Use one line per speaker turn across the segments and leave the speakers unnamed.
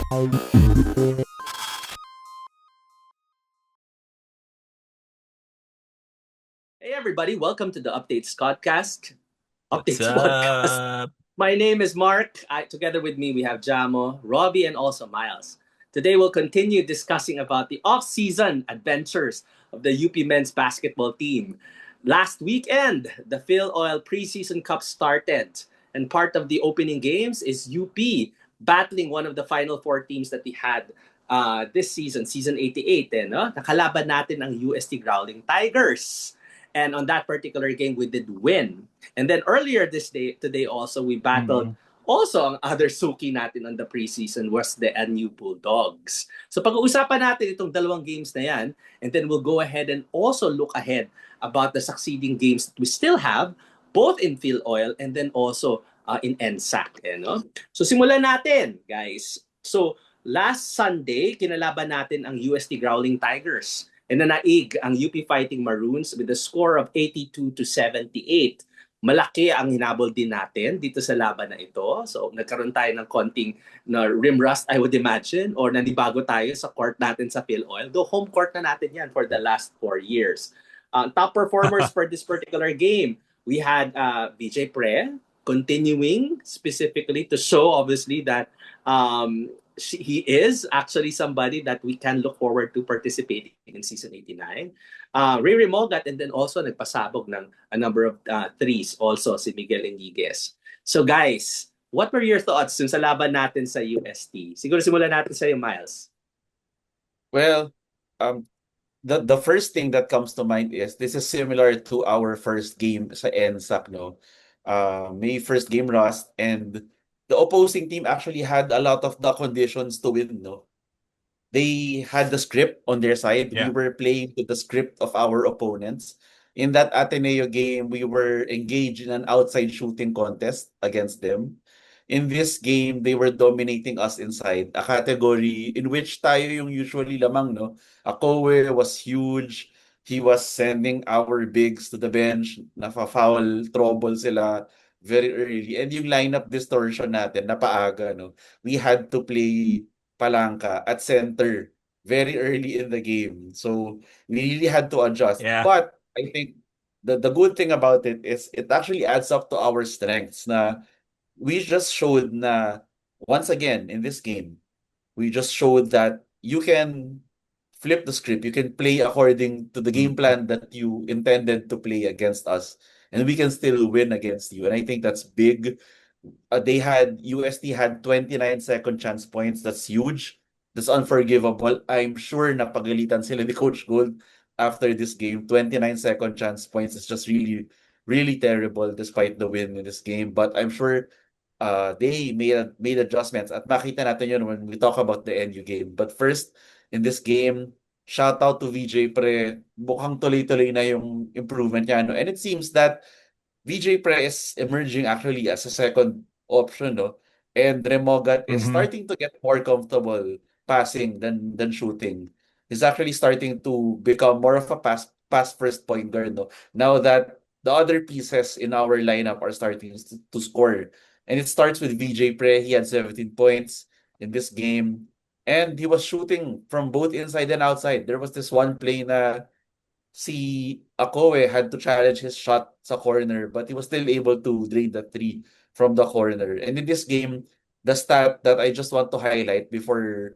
Hey everybody, welcome to the Updates Podcast.
What's
Updates Podcast.
up?
My name is Mark. Together with me, we have Jamo, Robbie, and also Miles. Today, we'll continue discussing about the off-season adventures of the UP men's basketball team. Last weekend, the Phil Oil Preseason Cup started, and part of the opening games is UP battling one of the final four teams that we had this season, season 88. No? Nakalaban natin ang UST Growling Tigers. And on that particular game, we did win. And then earlier today also, we battled
Mm.
also ang other suki natin on the preseason was the NU Bulldogs. So pag-uusapan natin itong dalawang games na yan, and then we'll go ahead and also look ahead about the succeeding games that we still have, both in Phil Oil and then also in NSAC. No? So simulan natin, guys. So last Sunday, kinalaban natin ang UST Growling Tigers. And nanaig ang UP Fighting Maroons with a score of 82-78. Malaki ang hinabol din natin dito sa laban na ito. So nagkaroon tayo ng konting rim rust, I would imagine, or nanibago tayo sa court natin sa Phil Oil. Though home court na natin yan for the last 4 years. Top performers for this particular game, we had BJ Pre continuing specifically to show obviously that he is actually somebody that we can look forward to participating in season 89. Riri Mogat, and then also nagpasabog ng a number of threes also si Miguel Enriquez. So guys, what were your thoughts dun sa laban natin sa UST? Siguro simulan natin sa iyo, Miles.
Well, um, the first thing that comes to mind is this is similar to our first game sa NSAC, no? May first game rust, and the opposing team actually had a lot of the conditions to win, no? They had the script on their side. We
Yeah.
were playing to the script of our opponents. In that Ateneo game, we were engaged in an outside shooting contest against them. In this game, they were dominating us inside, a category in which tayo yung usually lamang, no? Akowe was huge. He was sending our bigs to the bench. Nafa-foul trouble sila very early. And yung lineup distortion natin, napaaga, no? We had to play Palanca at center very early in the game. So we really had to adjust.
Yeah.
But I think the good thing about it is it actually adds up to our strengths na we just showed na once again in this game, we just showed that you can flip the script. You can play according to the game plan that you intended to play against us, and we can still win against you. And I think that's big. UST had 29 second chance points. That's huge. That's unforgivable. I'm sure napagalitan sila ni Coach Gold after this game. 29 second chance points is just really, really terrible despite the win in this game. But I'm sure they made adjustments, at makita natin yun when we talk about the NU game. But first, in this game, shout out to VJ Pre. Mukhang tuloy-tuloy na yung improvement niya. No? And it seems that VJ Pre is emerging actually as a second option, no? And Remogat is
Mhm.
starting to get more comfortable passing than shooting. He's actually starting to become more of a pass first point guard, no? Now that the other pieces in our lineup are starting to score. And it starts with VJ Pre. He had 17 points in this game. And he was shooting from both inside and outside. There was this one play na si Akowe had to challenge his shot sa corner, but he was still able to drain the three from the corner. And in this game, the stat that I just want to highlight before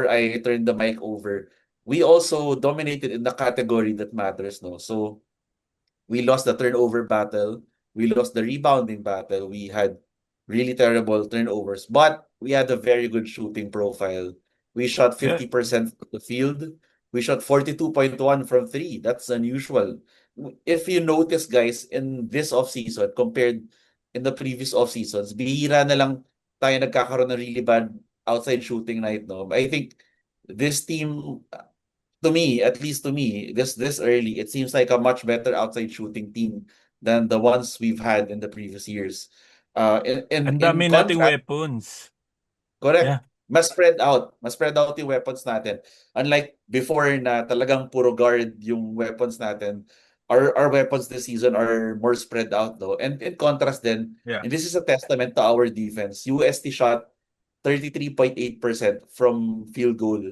I turn the mic over, we also dominated in the category that matters, no? So we lost the turnover battle, we lost the rebounding battle, we had really terrible turnovers, but we had a very good shooting profile. We shot
Yeah.
50% of the field. We shot 42.1 from three. That's unusual. If you notice, guys, in this offseason, compared in the previous off seasons, bihira na lang tayo nagkakaroon ng really bad outside shooting night, no? I think this team, to me, at least to me, this early, it seems like a much better outside shooting team than the ones we've had in the previous years.
Ang
In
dami nating
contrast,
weapons.
correct.
Yeah.
Mas spread out. Mas spread out yung weapons natin. Unlike before na talagang puro guard yung weapons natin, our weapons this season are more spread out though. And in contrast then,
Yeah.
and this is a testament to our defense. UST shot 33.8% from field goal.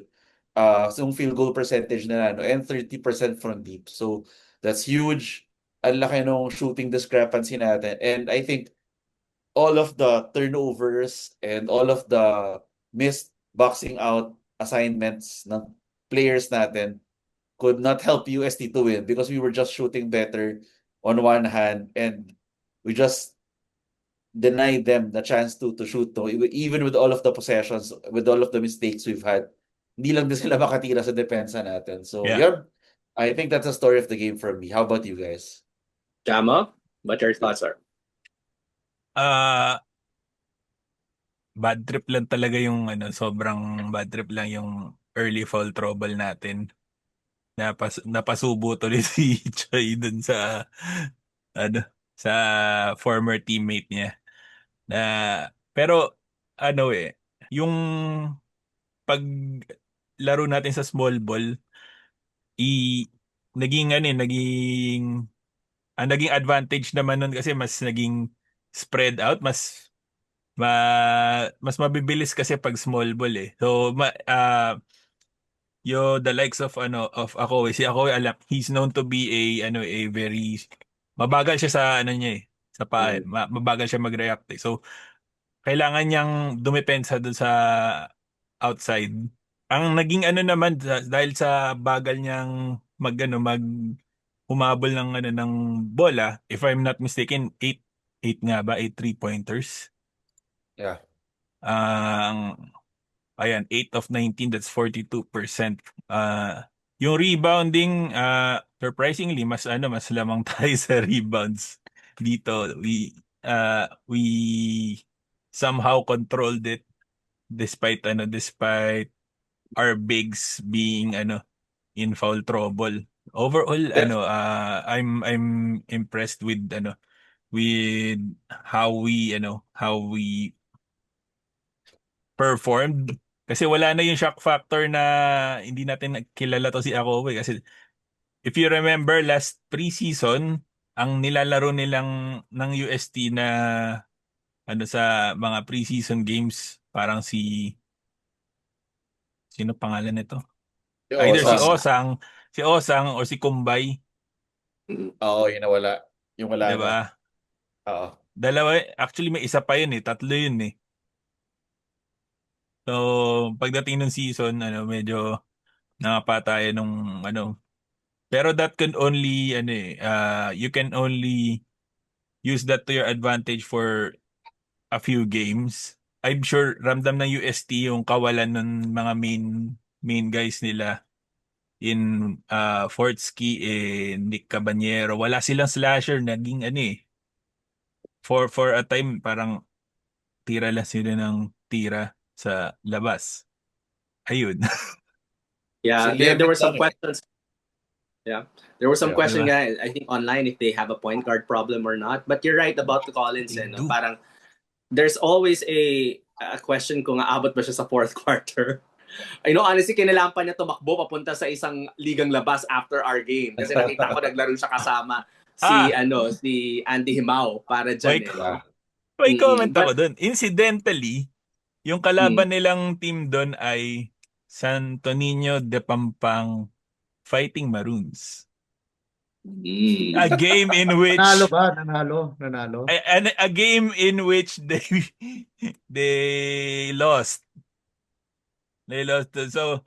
So yung field goal percentage na ano, and 30% from deep. So that's huge. Ang laki nung shooting discrepancy natin. And I think all of the turnovers and all of the missed boxing out assignments ng players natin could not help UST to win because we were just shooting better on one hand and we just denied them the chance to shoot to even with all of the possessions, with all of the mistakes we've had. Hindi lang din sila makatira sa depensa natin. So,
Yeah.
yun. I think that's the story of the game for me. How about you guys?
Jamo, what your thoughts are?
Bad trip lang talaga yung sobrang bad trip lang yung early fall trouble natin. Napasubo tuloy si Choi dun sa ano sa former teammate niya. Na pero yung pag laro natin sa small ball naging naging advantage naman nun kasi mas naging spread out, mas mabibilis kasi pag small ball eh. So the likes of ako si ako alam he's known to be a very mabagal siya sa niya sa mabagal siya mag-react eh. So kailangan niyang dumepensa doon sa outside. Ang naging naman dahil sa bagal niyang mag humabol ng bola, if I'm not mistaken, 8 nga ba? 8 three-pointers.
Yeah.
Ang ayan, 8 of 19, that's 42%. Yung rebounding, surprisingly, mas lamang tayo sa rebounds dito. We somehow controlled it despite our bigs being in foul trouble. Overall, I'm impressed with with how we performed. Kasi wala na yung shock factor na hindi natin kilala to si Akobe. Kasi if you remember last preseason, ang nilalaro nilang ng UST na sa mga preseason games, parang sino pangalan nito? Either si Osang or si Kumbay,
Oo, yun na wala. Yung wala
'di
na.
ba?
Oo.
Dalawa, actually may isa pa yun tatlo yun eh. So, pagdating ng season, medyo nakapatayan nung pero that can only you can only use that to your advantage for a few games. I'm sure ramdam ng UST yung kawalan ng mga main guys nila in Fortsky and Nick Cabanyero. Wala silang slasher, naging for a time parang tira lang sila ng tira sa labas. Ayun.
Yeah,
Si
there were
Lemon
some
lang eh.
questions. Yeah, there were some
Yeah.
questions,
Diba?
I think, online if they have a point guard problem or not. But you're right about the Collins.
They
No?
do.
Parang there's always a question kung aabot ba siya sa fourth quarter. Honestly, kinailangan pa niya tumakbo papunta sa isang ligang labas after our game. Kasi nakita ko naglaro siya kasama si Andy Himao para dyan.
May comment
But
ako dun. Incidentally, yung kalaban nilang team dun ay Santo Niño de Pampang Fighting Maroons. A game in which
Nanalo ba? Nanalo.
a game in which they lost. They lost. So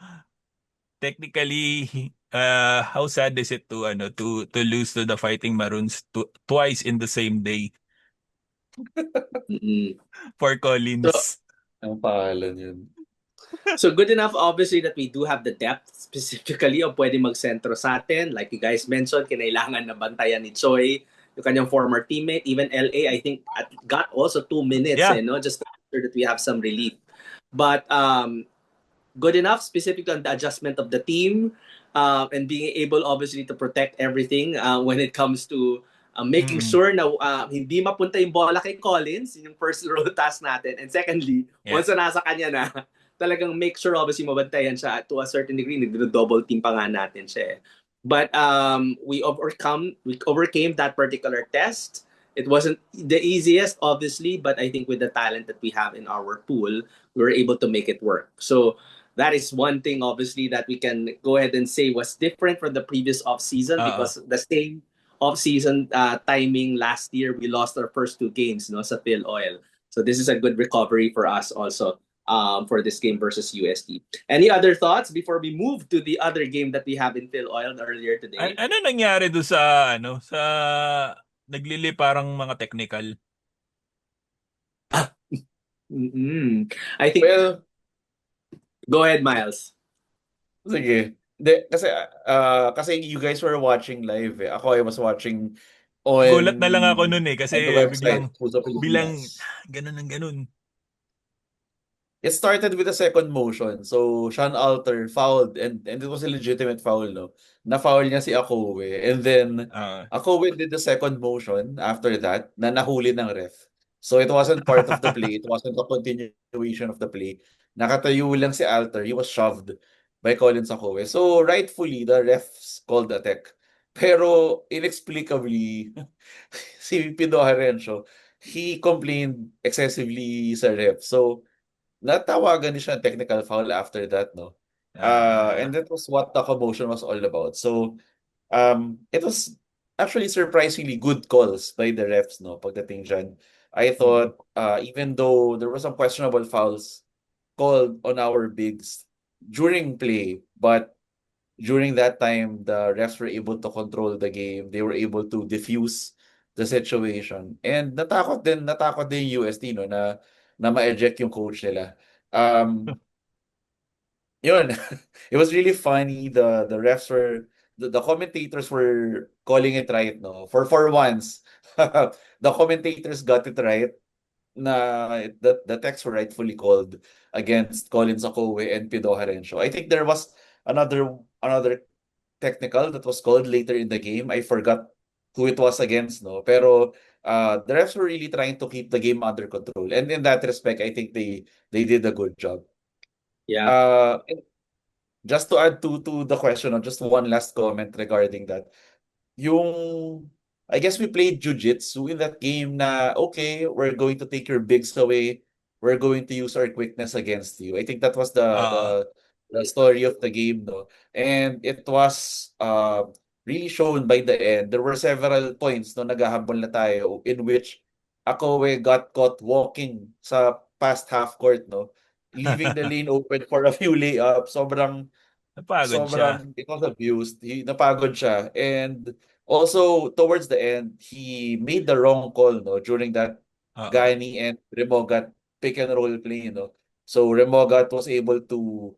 technically, how sad is it to lose to the Fighting Maroons twice in the same day for Collins?
Ang pangalan yun.
So good enough, obviously, that we do have the depth specifically of pwede mag-sentro sa atin. Like you guys mentioned, kinailangan na bantayan ni Choi, yung kanyang former teammate. Even LA, I think, got also 2 minutes, just to make sure that we have some relief. But good enough, specifically on the adjustment of the team and being able, obviously, to protect everything when it comes to making sure na hindi mapunta yung bola kay Collins, yung first row task natin. And secondly, once na nasa kanya na, talagang make sure obviously mabantayan siya to a certain degree. Nagdo-double team pa nga natin siya. But we overcame that particular test. It wasn't the easiest, obviously, but I think with the talent that we have in our pool, we were able to make it work. So that is one thing, obviously, that we can go ahead and say was different from the previous off season
Oo.
because the same off season timing last year, we lost our first two games, no, sa Phil Oil. So this is a good recovery for us also for this game versus UST. Any other thoughts before we move to the other game that we have in Phil Oil earlier today?
Ano nangyari doon sa sa naglili parang mga technical?
Mm-mm. I think,
Well,
go ahead, Miles.
sige. Kasi you guys were watching live eh. Ako, I was watching
Gulat na lang ako noon eh
on the
kasi
website, Puso
biglang
Pilipinas.
ganun ng ganun.
It started with a second motion. So, Sean Alter fouled and it was a legitimate foul, no? Na-foul niya si Akowe. And then,
Ah.
Akowe did the second motion after that na nahuli ng ref. So, it wasn't part of the play. It wasn't a continuation of the play. Nakatayo lang si Alter. He was shoved by Collins Akowe. So, rightfully, the refs called a tech. Pero, inexplicably, si Pido Harencio, he complained excessively sa ref. So, natawagan niya siya ng technical foul after that, no? And that was what the commotion was all about. So, it was actually surprisingly good calls by the refs, no? Pagdating dyan. I thought, even though there were some questionable fouls called on our bigs during play, but during that time, the refs were able to control the game. They were able to diffuse the situation. And natakot din yung UST, no, na ma-eject yung coach nila. Yun. It was really funny. The refs were the commentators were calling it right, no. For once, the commentators got it right na the texts were rightfully called against Collins Akowe and Pido Harencio. I think there was another technical that was called later in the game. I forgot who it was against, no. Pero the refs were really trying to keep the game under control. And in that respect, I think they did a good job.
Yeah.
And just to add to the question, just one last comment regarding that. Yung I guess we played jujitsu in that game na okay, we're going to take your bigs away. We're going to use our quickness against you. I think that was the story of the game, no. And it was really shown by the end. There were several points no naghahabol na tayo in which Akowe got caught walking sa past half court, no. Leaving the lane open for a few layups.
Napagod siya.
It was abused. Napagod siya. And also, towards the end, he made the wrong call, no, during that Gani and Remogat pick and roll play, no. So Remogat was able to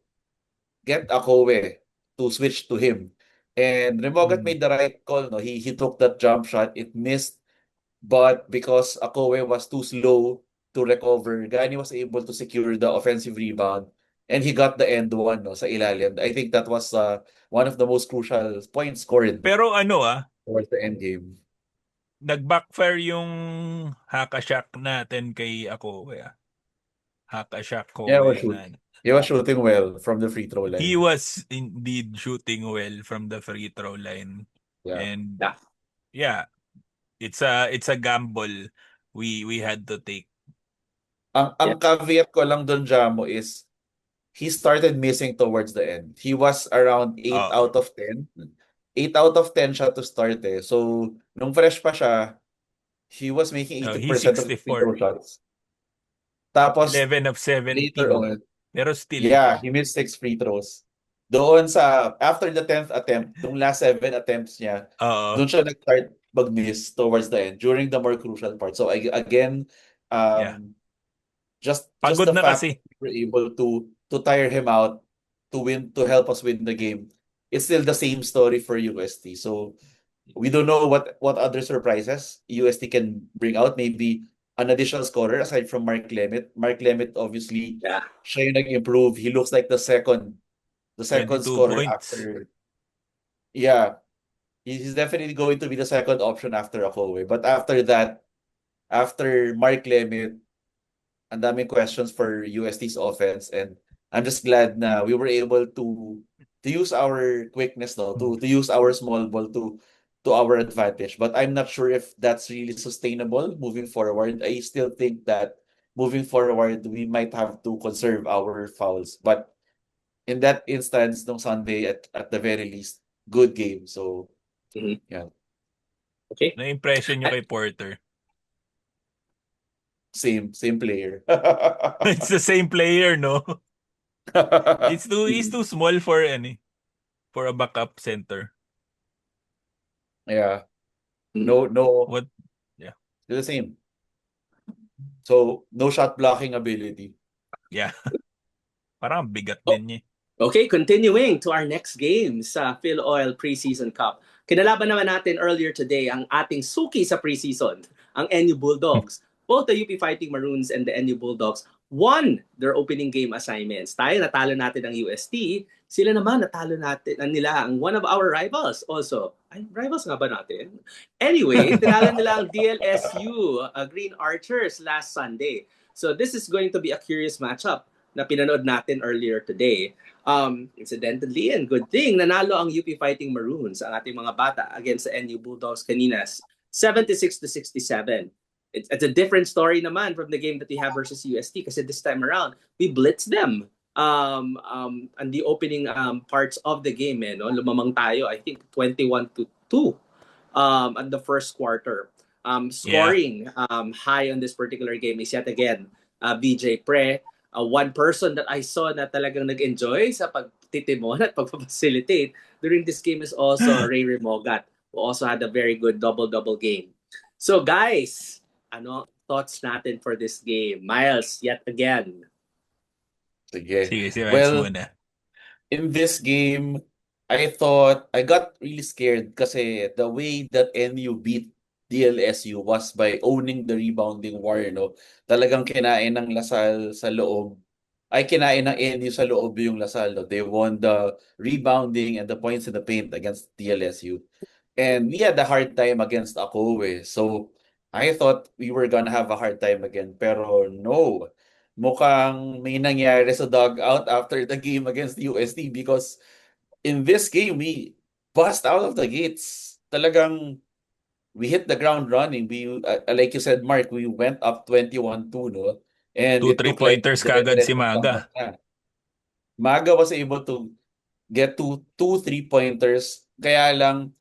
get Akowe to switch to him. And Remogat made the right call, no. He took that jump shot. It missed. But because Akowe was too slow to recover, Gani was able to secure the offensive rebound. And he got the end one, no, sa ilalim. I think that was one of the most crucial points scored
Pero
towards the end game.
nag-backfire yung Hakashak natin kay Akowe. Hakashak ko.
Yeah, he was shooting well from the free throw line.
He was indeed shooting well from the free throw line.
Yeah.
And yeah, it's a gamble we had to take.
Ang caveat ko lang doon, Jamo, is he started missing towards the end. He was around 8 out of 10. 8 out of 10 siya to start eh. So, nung fresh pa siya, he was making 80% of the free throw shots. Tapos,
11 of 17.
later on,
pero still.
Yeah, he missed 6 free throws. Doon after the 10th attempt, yung last 7 attempts niya, doon siya nag-start mag-miss towards the end, during the more crucial part. So, again, just
Pagod
the
na
fact
kasi.
that we were able to tire him out to help us win the game, it's still the same story for UST. So we don't know what other surprises UST can bring out. Maybe an additional scorer aside from Mark Lemet. Mark Lemet, obviously, siya yung nag-improve. He looks like the second scorer
points.
after. Yeah, he's definitely going to be the second option after Akowe. But after that, after Mark Lemet, ang daming questions for UST's offense, and I'm just glad na we were able to use our quickness, no, to use our small ball to to our advantage. But I'm not sure if that's really sustainable moving forward. I still think that moving forward, we might have to conserve our fouls. But in that instance, no Sunday, at the very least, good game. So,
Mhm.
yeah,
Okay.
Na impression nyo kay Porter?
same player.
It's the same player, no? He's too small for a backup center.
Yeah,
Mm.
no,
What? Yeah.
still the same. So, no shot blocking ability.
Yeah. Parang ang bigat din niya.
Okay, continuing to our next game sa Phil Oil Preseason Cup. Kinalaban naman natin earlier today ang ating suki sa preseason, ang NU Bulldogs. Both the UP Fighting Maroons and the NU Bulldogs won their opening game assignments. Tayo natalo natin ang UST, sila naman natalo natin nila ang one of our rivals also. Ay, rivals nga ba natin? Anyway, tinalo nila ang DLSU Green Archers last Sunday. So this is going to be a curious matchup na pinanood natin earlier today. Incidentally, and good thing, nanalo ang UP Fighting Maroons, ang ating mga bata, against the NU Bulldogs kaninas, 76-67. It's a different story naman from the game that we have versus UST kasi this time around, we blitzed them on the opening parts of the game. No? Lumamang tayo, I think, 21-2 at the first quarter. Scoring high on this particular game is yet again VJ Pre. One person that I saw na talagang nag-enjoy sa pagtitimon at pagpapacilitate during this game is also Ray Remogat, who also had a very good double-double game. So guys, ano thoughts natin for this game? Miles, yet again.
Sige.
Sige, si Miles
Well,
muna.
in this game, I thought I got really scared kasi the way that NU beat DLSU was by owning the rebounding war, no? Talagang kinain ng Lasal sa loob. Ay, kinain ng NU sa loob yung Lasal, no? They won the rebounding and the points in the paint against DLSU. And we had a hard time against Akowe. So, I thought we were gonna have a hard time again. Pero no. Mukhang may nangyari sa dugout after the game against UST because in this game, we bust out of the gates. Talagang we hit the ground running. Like you said, Mark, we went up 21-2, no? And
Two
it looked like
three-pointers kagad si
dire-diretso
Maga.
comeback na. Maga was able to get two 3-pointers. Kaya lang,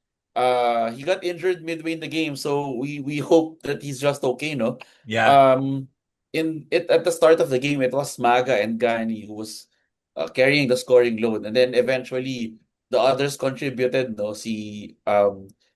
he got injured midway in the game, so we hope that he's just okay, no?
Yeah.
At the start of the game, it was Maga and Gani who was carrying the scoring load, and then eventually the others contributed. No,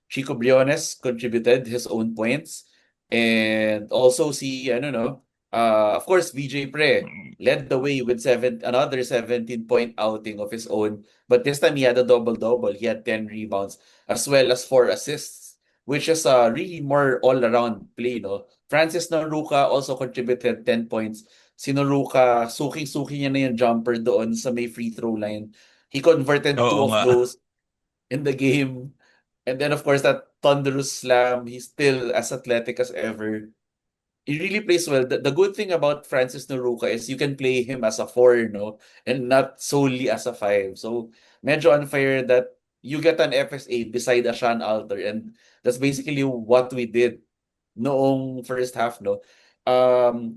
Chico Briones contributed his own points, and also I don't know, of course VJ Pre led the way with another 17-point outing of his own. But this time he had a double-double. He had 10 rebounds as well as 4 assists, which is a really more all-around play, no? Francis Noruka also contributed 10 points. Si Noruka, suking-suki niya na yung jumper doon sa may free throw line. He converted 2
Oo
of
nga.
those in the game. And then, of course, that thunderous slam. He's still as athletic as ever. He really plays well. The good thing about Francis Noruka is you can play him as a 4, no? And not solely as a 5. So, medyo unfair that you get an FS8 beside a Sean Alter. And that's basically what we did noong first half, no?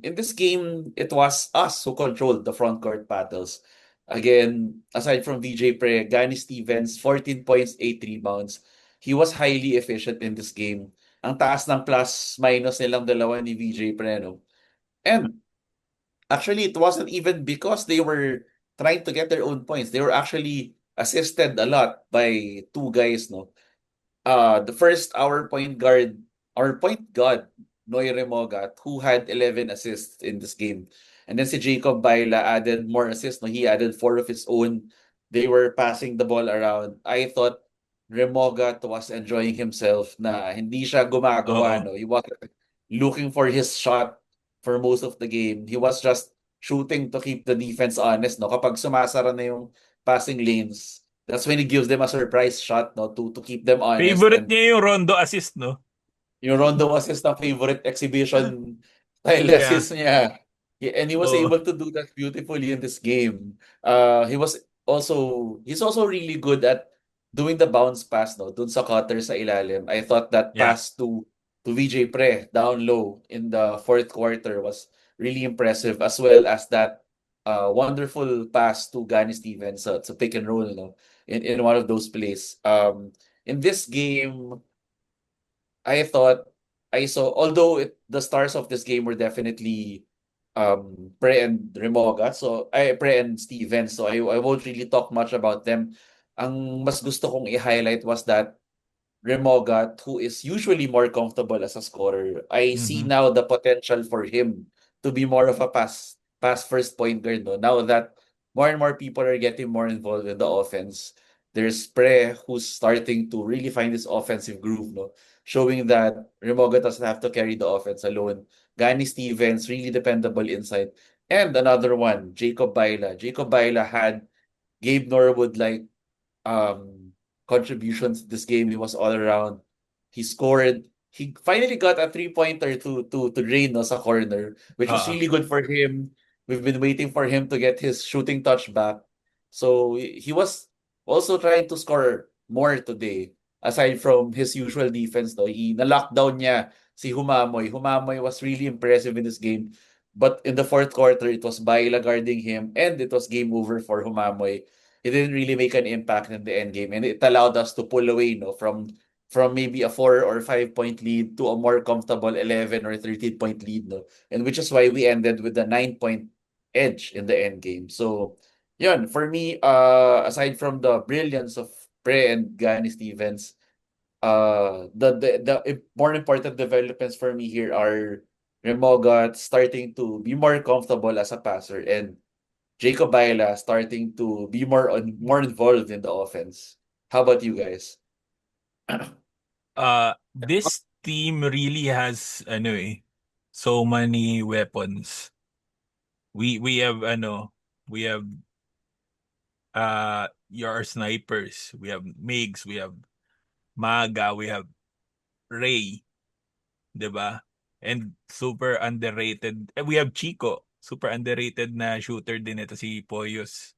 In this game, it was us who controlled the front court battles. Again, aside from VJ Pre, Gani Stevens, 14 points, 8 rebounds. He was highly efficient in this game. Ang taas ng plus-minus nilang dalawa ni VJ Pre, no? And actually, it wasn't even because they were trying to get their own points. They were actually assisted a lot by 2 guys, no? The first, our point guard, Noy Remogat, who had 11 assists in this game. And then si Jacob Baila added more assists. No? He added 4 of his own. They were passing the ball around. I thought Remogat was enjoying himself na hindi siya gumagawa.
Oo.
No? He was looking for his shot for most of the game. He was just shooting to keep the defense honest. No? Kapag sumasara na yung passing lanes, that's when he gives them a surprise shot, no, to keep them honest.
Favorite
And
niya yung Rondo assist, no?
yung Rondo assist na favorite exhibition style
Yeah.
assist niya. And he was
Oo.
able to do that beautifully in this game. He's also really good at doing the bounce pass, no, dun sa cutter sa ilalim, I thought that
Yeah.
pass to VJ Pre down low in the fourth quarter was really impressive, as well as that wonderful pass to Gani Stevens sa pick and roll, no, in one of those plays. In this game, I thought I saw, although the stars of this game were definitely Pre and Remoga, so Pre and Steven, so I won't really talk much about them. Ang mas gusto kong i-highlight was that Remogat, who is usually more comfortable as a scorer, I see
Mhm.
now the potential for him to be more of a pass first point guard. No? Now that more and more people are getting more involved in the offense, there's Pre who's starting to really find this offensive groove, no? Showing that Remogat doesn't have to carry the offense alone. Gani Stevens, really dependable inside. And another one, Jacob Baila. Jacob Baila had Gabe Norwood like contributions this game. He was all around. He scored. He finally got a three-pointer to drain no, sa corner, which was
Oo.
really good for him. We've been waiting for him to get his shooting touch back. So he was also trying to score more today. Aside from his usual defense, though, na-lockdown niya si Humamoy. Humamoy was really impressive in this game. But in the fourth quarter, it was Baila guarding him, and it was game over for Humamoy. It didn't really make an impact in the end game, and it allowed us to pull away, no, from maybe a 4 or 5 point lead to a more comfortable 11 or 13 point lead, no, and which is why we ended with the 9 point edge in the end game. So, yun for me. Aside from the brilliance of Pre and Gani Stevens, the more important developments for me here are Remogat starting to be more comfortable as a passer, and Jacob Baila starting to be more involved in the offense. How about you guys?
This team really has so many weapons. We have we have your snipers, we have Migs, we have Maga, we have Ray, 'di ba? And super underrated. We have Chico, super underrated na shooter din ito si Poyos,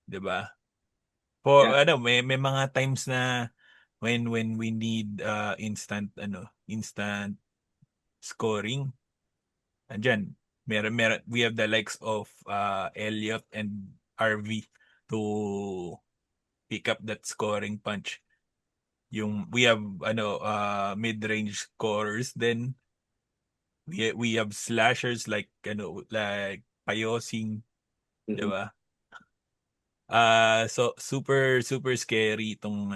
'di ba?
Yeah.
May mga times na when we need instant scoring. Andyan, meron we have the likes of Elliot and RV to pick up that scoring punch. We have mid-range scorers, then we have slashers like like Payosing, 'di
Mhm.
ba? So super super scary tong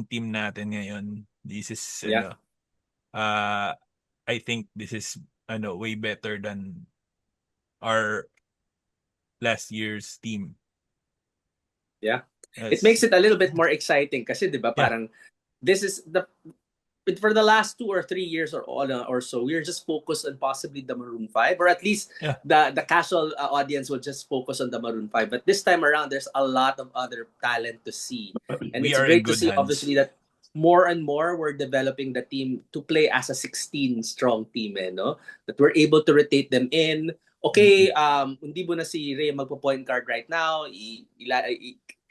team natin ngayon. This is
Yeah.
uh I think this is way better than our last year's team.
Yeah. It
Yes.
makes it a little bit more exciting kasi 'di ba
Yeah.
parang this is for the last 2 or 3 years or so, we're just focused on possibly the Maroon 5, or at least
Yeah.
the casual audience will just focus on the Maroon 5. But this time around, there's a lot of other talent to see. And
We
it's
are in
great to
good
see,
hands.
obviously, that more and more we're developing the team to play as a 16 strong team, no? That we're able to rotate them in. Okay, hindi mo na si Ray magpo-point guard right now.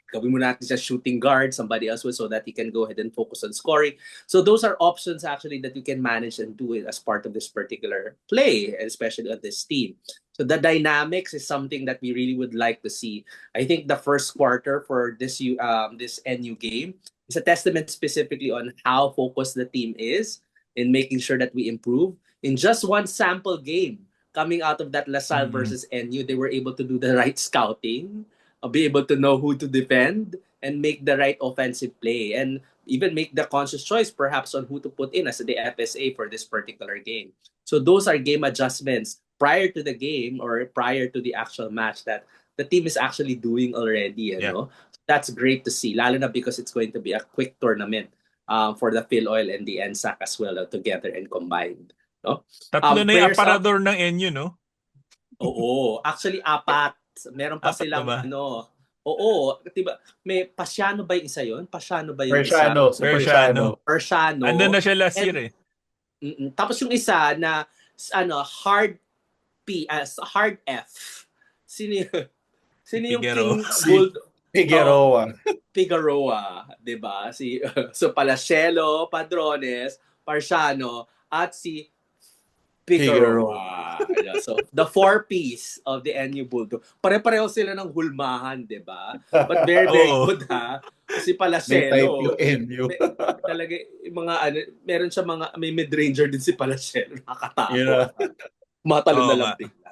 Gawin mo natin siya shooting guard, somebody else will, so that he can go ahead and focus on scoring. So those are options actually that you can manage and do it as part of this particular play, especially on this team. So the dynamics is something that we really would like to see. I think the first quarter for this NU game is a testament specifically on how focused the team is in making sure that we improve. In just one sample game coming out of that LaSalle
Mm-mm.
versus NU, they were able to do the right scouting, be able to know who to defend, and make the right offensive play, and even make the conscious choice perhaps on who to put in as the FSA for this particular game. So those are game adjustments prior to the game or prior to the actual match that the team is actually doing already,
Yeah.
That's great to see, lalo na because it's going to be a quick tournament for the Phil Oil and the NSAC as well, together and combined. No?
Tatlo na yung
Prayers up.
aparador ng NU, no?
Oo, actually apat. Meron pa
Apat na
silang
ba?
Oo, 'di ba? May Pasiano ba 'yung isa 'yon? Pasiano ba 'yung isa?
Persiano, si
Persiano.
Persiano.
Andun
Persiano.
na siya last
And
year eh.
tapos 'yung isa na hard hard F. Sino yun? Sino yung
Figueroa.
King Bull?
Figueroa.
Figueroa, 'di ba? So Palacielo, Padrones, Parciano at si
Figueroa.
Figueroa. Yeah, so the four-piece of the NU Bulldog. Pare-pareho sila ng hulmahan, 'di ba? But very very
Oo.
good ha. Si
May type
Palacielo,
yung NU.
talaga yung mga ano, meron siya mga may mid-ranger din si Palacielo,
You
nakakatakot.
know?
Matalo
Oo
na
nga.
lang bigla.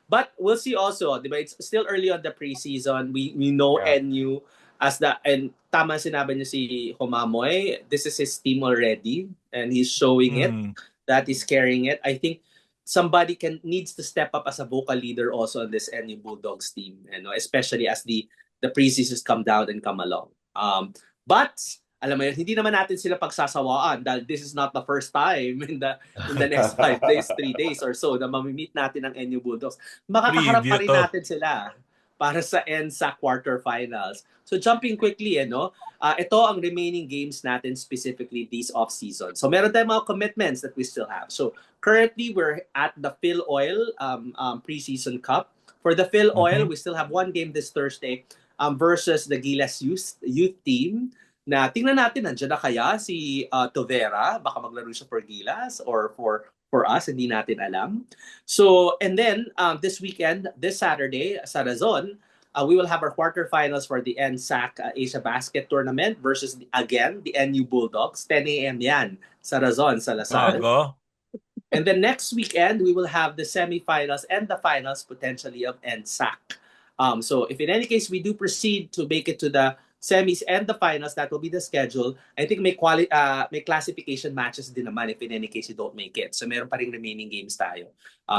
But we'll see also, di ba? It's still early on the preseason. We know
Yeah.
NU as the, and tama sinabi niyo si Humamoy, this is his team already and he's showing it,
Mm.
that he's carrying it. I think somebody needs to step up as a vocal leader also on this NU Bulldogs team, especially as the preseasons come down and come along. But alam mo yun, hindi naman natin sila pagsasawaan dahil this is not the first time in the next 5 days, 3 days or so na mamimit natin ang NU Bulldogs. Makakaharap pa
Preview
rin
to.
natin sila para sa NSAC quarterfinals. So jumping quickly, ito ang remaining games natin specifically this off-season. So meron tayong mga commitments that we still have. So currently, we're at the Phil Oil preseason cup. For the Phil Oil, we still have one game this Thursday versus the Gilas youth team na tingnan natin, nandiyan na kaya si Tovera, baka maglaro siya for Gilas or for us, hindi natin alam. So, and then this weekend, this Saturday, sa Razon, we will have our quarterfinals for the NSAC Asia Basket Tournament versus, again, the NU Bulldogs. 10 a.m. yan sa Razon, sa Lasal.
Bago.
And then next weekend, we will have the semifinals and the finals potentially of NSAC. So if in any case we do proceed to make it to the semis and the finals, that will be the schedule. I think may classification matches din naman if in any case you don't make it. So meron pa ring remaining games tayo.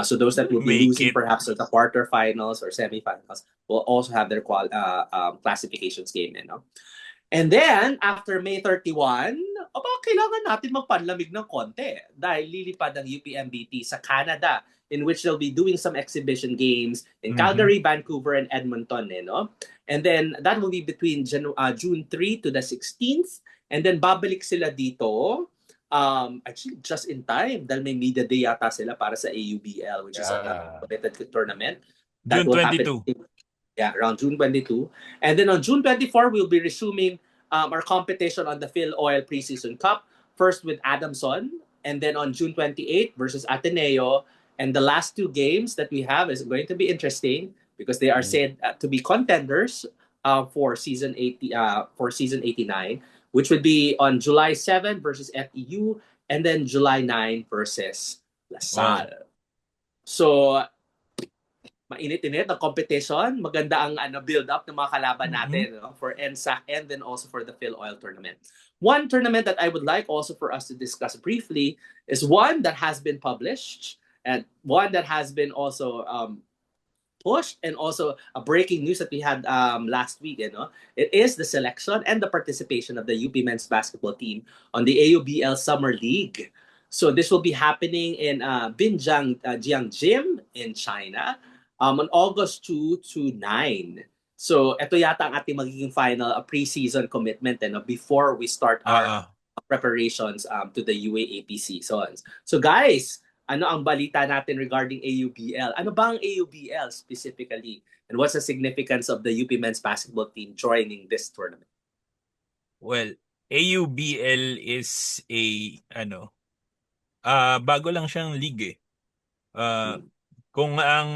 So those that will be
Make
losing
it.
perhaps at the quarterfinals or semifinals will also have their classifications game. And then, after May 31, kailangan natin magpanlamig ng konti dahil lilipad ang UPMBT sa Canada in which they'll be doing some exhibition games in Calgary, Vancouver, and Edmonton. And then, that will be between June 3 to the 16th. And then, babalik sila dito actually just in time dahil may media day yata sila para sa AUBL, which is a committed tournament. That
June
will
22.
happen. Yeah, around June 22. And then on June 24, we'll be resuming our competition on the Phil Oil Preseason Cup, first with Adamson, and then on June 28 versus Ateneo. And the last two games that we have is going to be interesting because they are said to be contenders for season 89, which would be on July 7 versus FEU, and then July 9 versus LaSalle. So, mainit-init ang competition, maganda ang build-up ng mga kalaban natin for NSAC and then also for the Phil Oil Tournament. One tournament that I would like also for us to discuss briefly is one that has been published and one that has been also pushed, and also a breaking news that we had last week. It is the selection and the participation of the UP men's basketball team on the AUBL Summer League. So this will be happening in Binjiang Jiangxim in China on August 2 to 9. So ito yata ang ating magiging final preseason commitment before we start our preparations to the UAAP seasons. So guys, ano ang balita natin regarding AUBL? Ano ba ang AUBL specifically? And what's the significance of the UP men's basketball team joining this tournament?
Well, AUBL is bago lang siyang league kung ang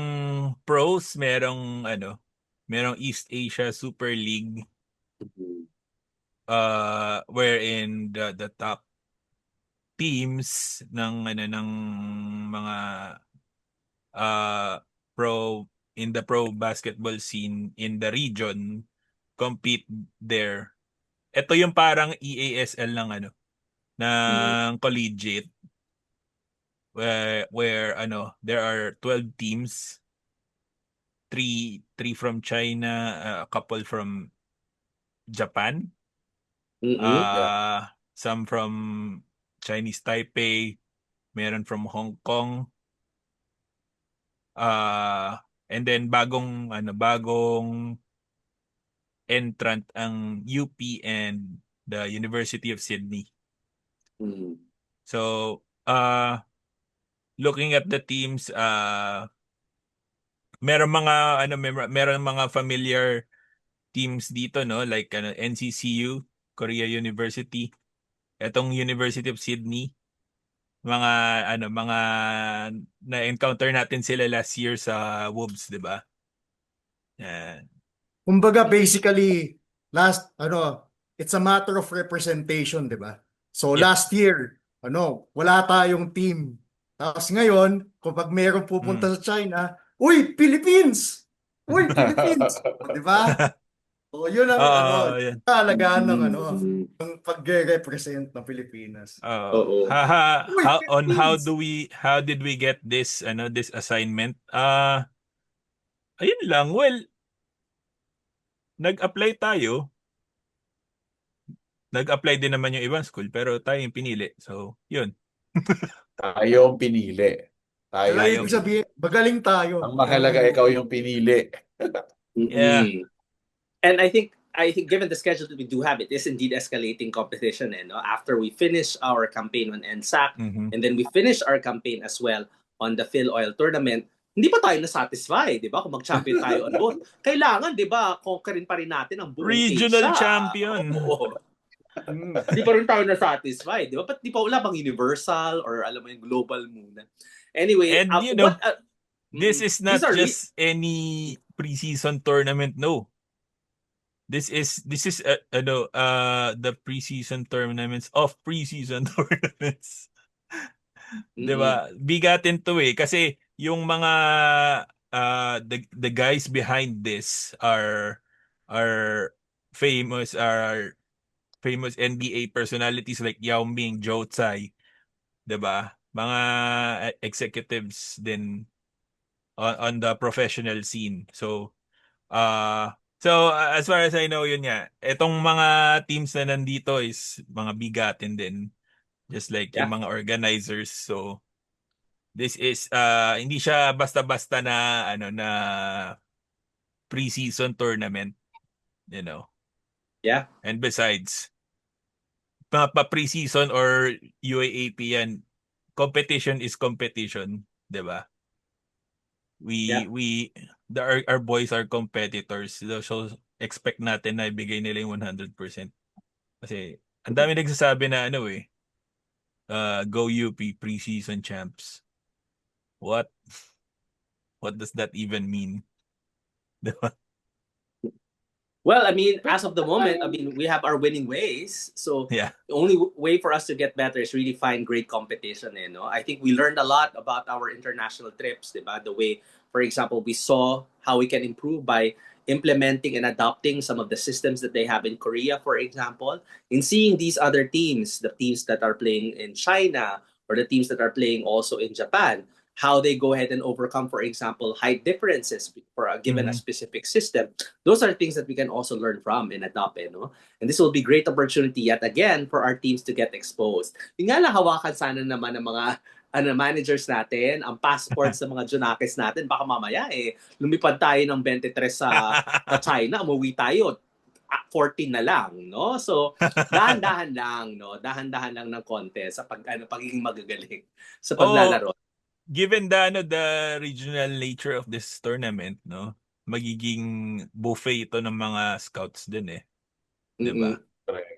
pros merong East Asia Super League wherein the top teams ng mga pro in the pro basketball scene in the region compete there. Ito yung parang EASL ng ng collegiate where there are 12 teams, three from China, a couple from Japan, some from Chinese Taipei, meron from Hong Kong, and then bagong entrant ang UP and the University of Sydney. So looking at the teams, meron mga familiar teams dito, no? Like NCCU, Korea University, etong University of Sydney, mga na-encounter natin sila last year sa Wolves, 'di ba? Yan.
Kumbaga basically it's a matter of representation, 'di ba? So
Yep.
last year, wala tayong team. Tapos ngayon, kapag meron pupunta sa China, uy, Philippines! Uy, Philippines! 'Di ba? So yun ang
Yan.
talaga ng
Mm.
ng pagre-represent ng Pilipinas.
Oo.
Uy, Philippines!
How did we get this this assignment? Ayun lang. Well, nag-apply tayo. Nag-apply din naman yung ibang school pero tayo yung pinili. So, yun.
Tayo ang pinili. Tayo
Kaya
ang
ibig sabihin, magaling tayo.
Ang mahalaga ikaw yung pinili.
Yeah.
Mm. And I think given the schedule that we do have, it is indeed escalating competition. No? After we finish our campaign on NSAC, and then we finish our campaign as well on the Phil Oil Tournament, hindi pa tayo na-satisfy, di ba? Kung mag-champion tayo on both. Kailangan, di ba, conquerin pa rin natin ang buong
Regional
Asia.
champion.
Oo. Di pa rin tayo na-satisfy, di ba? Ba't di pa wala bang universal or alam mo yung global muna? Anyway,
And this is not just any preseason tournament, no. This is the preseason tournaments of preseason tournaments. 'Di ba? Bigatin to kasi yung mga the guys behind this are famous NBA personalities like Yao Ming, Zhou Tsai, 'di ba? Mga executives din on the professional scene. So as far as I know, yun nga, itong mga teams na nandito is mga bigatin din, just like yung mga organizers. So this is hindi siya basta-basta na na preseason tournament,
Yeah.
And besides, pa preseason or UAAP yan, competition is competition, 'di ba? Our boys are competitors, so expect natin na ibigay nila yung 100%. Kasi ang dami nagsasabi na go UP preseason champs. What does that even mean? Diba?
Well, I mean, as of the moment, we have our winning ways. So
Yeah.
the only way for us to get better is really find great competition. I think we learned a lot about our international trips, diba? The way, for example, we saw how we can improve by implementing and adopting some of the systems that they have in Korea, for example, in seeing these other teams, the teams that are playing in China or the teams that are playing also in Japan, how they go ahead and overcome, for example, height differences for a given a specific system. Those are things that we can also learn from and adopt. And this will be great opportunity yet again for our teams to get exposed. Yung nga lang, hawakan sana naman ng mga managers natin, ang passport sa mga Junakis natin. Baka mamaya lumipad tayo ng 23 sa China, umuwi tayo 14 na lang, no? So, dahan-dahan lang, no? Dahan-dahan lang ng konti sa pagiging magagaling sa paglalaro.
Given the regional nature of this tournament, no, magiging buffet ito ng mga scouts din diba?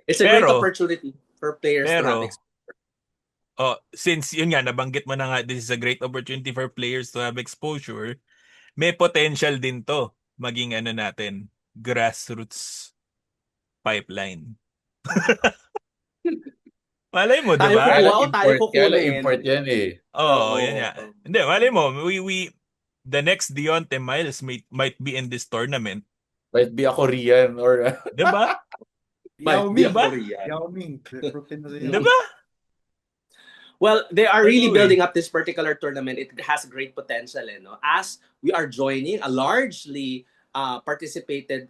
It's a great opportunity for players to have exposure.
Since yun nga, nabanggit mo na nga, this is a great opportunity for players to have exposure, may potential din to maging natin, grassroots pipeline. Malay mo, diba?
Tayo kukunin.
Import yan
Yan nga. Hindi, malay mo, the next Deontay Miles might be in this tournament.
Might be a Korean or...
Diba?
Yao Ming.
Diba?
Well, they are really building up this particular tournament. It has great potential. As we are joining a largely participated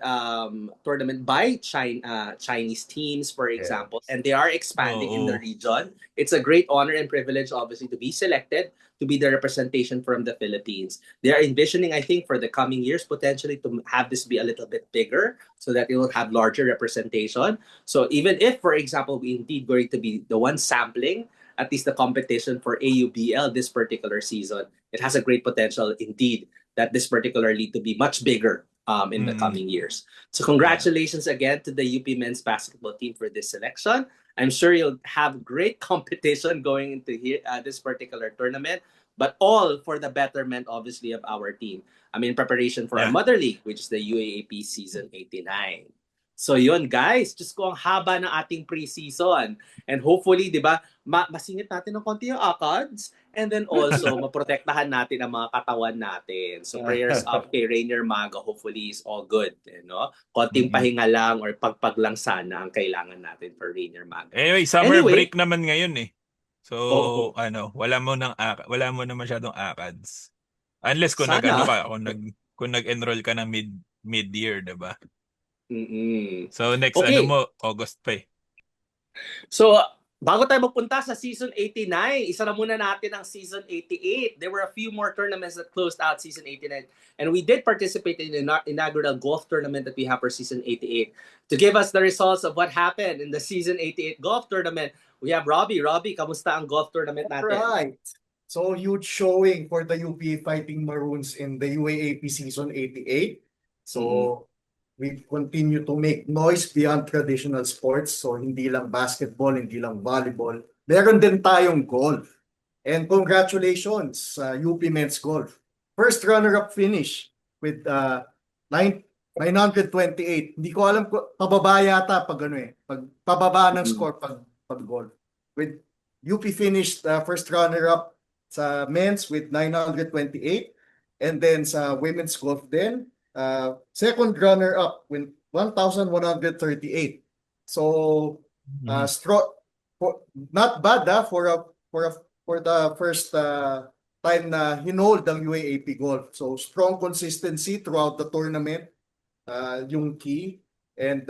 tournament by Chinese teams, for example, and they are expanding in the region. It's a great honor and privilege, obviously, to be selected to be the representation from the Philippines. They are envisioning, I think, for the coming years, potentially to have this be a little bit bigger so that it will have larger representation. So even if, for example, we indeed going to be the one sampling at least the competition for AUBL this particular season, it has a great potential indeed that this particular league to be much bigger in the
Mm.
coming years. So congratulations again to the UP men's basketball team for this selection. I'm sure you'll have great competition going into this particular tournament, but all for the betterment, obviously, of our team. In preparation for our
Yeah.
mother league, which is the UAAP Season 89. So yun, guys. Just ko ang haba ng ating preseason. And hopefully, di ba, masingit natin ng konti yung ACADS. And then also, maprotektahan natin ang mga katawan natin. So prayers up kay Rainier Maga. Hopefully, is all good. Konting
Mhm.
pahinga lang or pagpag lang sana ang kailangan natin for Rainier Maga.
Anyway, summer
Anyway.
break naman ngayon eh. So,
Oo.
wala mo na masyadong ACADS. Unless kung
Sana.
kung nag-enroll ka ng mid-year, 'di ba?
Mm-mm.
So next
Okay.
August pa eh.
So, bago tayo magpunta sa Season 89, isa na muna natin ang Season 88. There were a few more tournaments that closed out Season 89. And we did participate in the inaugural golf tournament that we have for Season 88. To give us the results of what happened in the Season 88 golf tournament, we have Robbie. Robbie, kamusta ang golf tournament natin?
Right. So, huge showing for the UP Fighting Maroons in the UAAP Season 88. So, we continue to make noise beyond traditional sports. So, hindi lang basketball, hindi lang volleyball. Meron din tayong golf. And congratulations sa UP Men's Golf. First runner-up finish with 928. Hindi ko alam kung pababa yata pag pababa ng score pag golf. With UP finished first runner-up sa men's with 928, and then sa women's golf din second runner-up with 1,138. So not bad for the first time na hinold ang UAAP Golf. So strong consistency throughout the tournament, yung key. And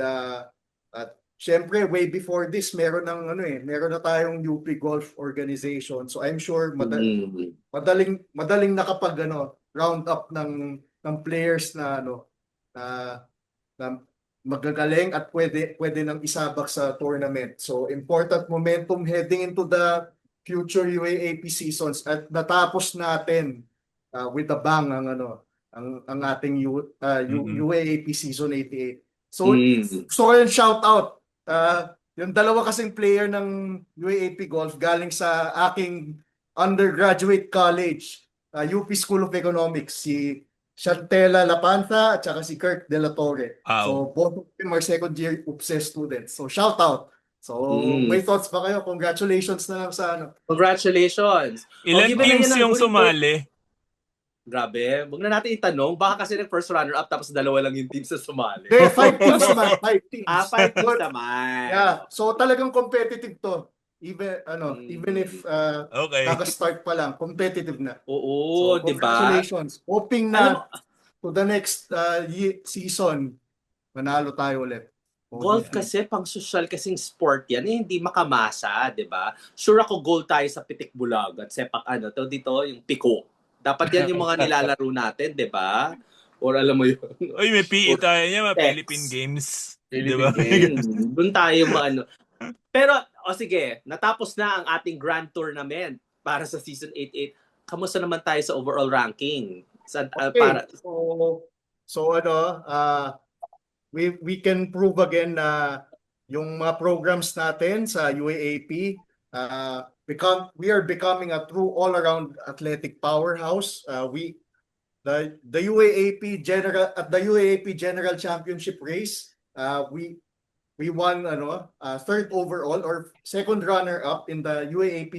syempre, way before this, meron na tayong UP Golf organization. So I'm sure madaling nakapag round up ng players na magagaling at pwede nang isabak sa tournament. So important momentum heading into the future UAAP seasons, at natapos natin with a bang ang ating UAAP season 88. So so yung shout out yung dalawa kasing player ng UAAP Golf galing sa aking undergraduate college, UP School of Economics, si Chantela Lapanta at saka si Kirk De La Torre. So both of them are second year UPSE students. So shout out. So may thoughts pa kayo? Congratulations na lang sa
Congratulations.
Ilan teams yung sumali?
Grabe, wag na natin itanong. Baka kasi first runner-up tapos dalawa lang yung teams na sumali.
5 teams naman. 5 teams.
5 teams naman.
Yeah. So talagang competitive to. Even if kaka-start pa lang, competitive na.
Oo,
so,
di ba?
Congratulations. Hoping na to the next season, manalo tayo ulit.
Golf kasi, pang social kasing sport yan, hindi makamasa, di ba? Sure ako goal tayo sa Pitik Bulag at sepak dito, yung piko. Dapat yan yung mga nilalaro natin, di ba? Or alam mo yun.
Oy, may PE tayo niya, mga Philippine Games.
Philippine Games.
Doon tayo Pero, sige, natapos na ang ating grand tournament para sa Season 88. Kamusta naman tayo sa overall ranking?
We can prove again na yung mga programs natin sa UAAP, we are becoming a true all-around athletic powerhouse. The UAAP General Championship race, we won third overall or second runner-up in the UAAP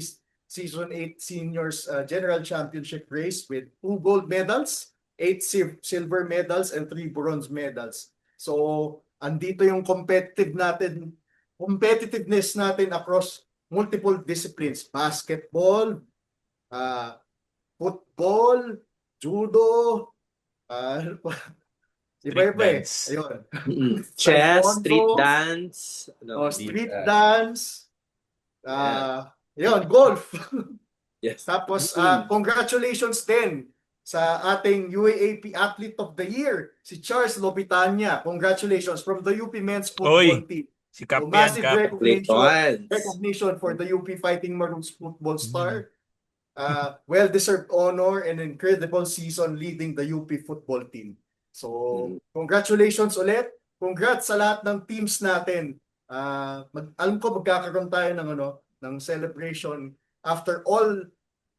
Season 8 Seniors General Championship race with 2 gold medals, 8 silver medals, and 3 bronze medals. So, andito yung competitiveness natin across multiple disciplines: basketball, football, judo, iba-iba eh. Ayun.
Chess, street dance.
Street dance. Golf.
Yes.
Tapos, congratulations din sa ating UAAP Athlete of the Year, si Charles Lopitania. Congratulations from the UP Men's Football Team.
Si Kap
massive recognition for the UP Fighting Maroons football star. Well-deserved honor and incredible season leading the UP football team. So, congratulations ulit. Congrats sa lahat ng teams natin. Alam ko magkakaroon tayo ng celebration after all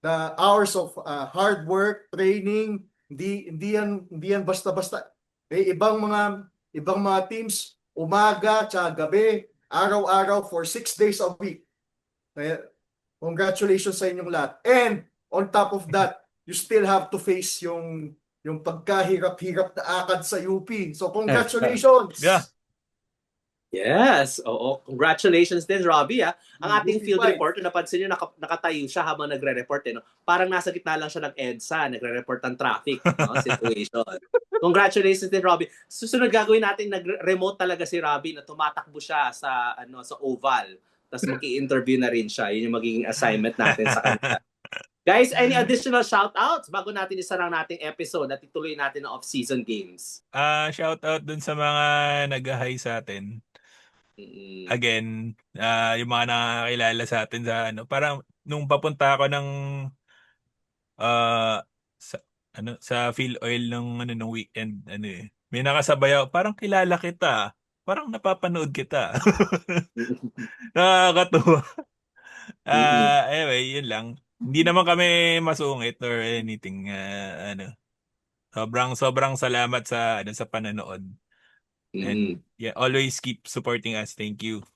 the hours of hard work, training. Hindi yan basta-basta. Ibang mga teams umaga tsaka gabi, araw-araw for 6 days a week. Congratulations sa inyong lahat. And on top of that, you still have to face yung pagkahirap-hirap na akad sa UP. So congratulations.
Yeah.
Yes. Oo. Congratulations din, Robbie. Ang ating
Buti
field
ba eh?
reporter, napansin nyo, nakatayo siya habang nagre-report. No? Parang nasa gitna lang siya ng EDSA, nagre-report ng traffic situation. Congratulations din, Robbie. Susunod gagawin natin, nag-remote talaga si Robbie na tumatakbo siya sa oval. Tapos mag-i-interview na rin siya. Yun yung magiging assignment natin sa kanila. Guys, any additional shout-outs bago natin isarang nating episode at ituloy natin ang off-season games?
Shout out dun sa mga nag-hi sa atin. Again, yung mga nakakilala sa atin sa parang nung papunta ako ng sa Phil Oil nung weekend, may nakasabay ako, parang kilala kita. Parang napapanood kita. Nakakatuwa. Anyway, yun lang. Hindi naman kami masungit or anything. Sobrang salamat sa panonood. And yeah, always keep supporting us. Thank you.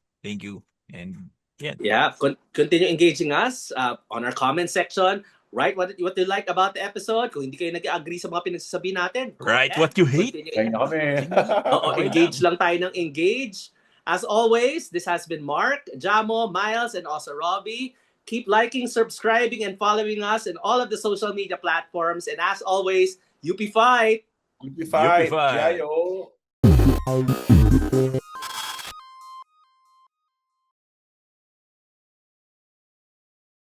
And yeah.
Yeah, continue engaging us on our comment section. Write what you like about the episode. Kung hindi kayo nag-agree sa mga pinagsasabi natin,
Write what you hate.
Kaya na kami.
Engage lang tayo ng engage. As always, this has been Mark, Jamo, Miles, and also Robbie. Keep liking, subscribing, and following us in all of the social media platforms. And as always, UP Fight!
UP Fight!
UP Fight.
Jayo!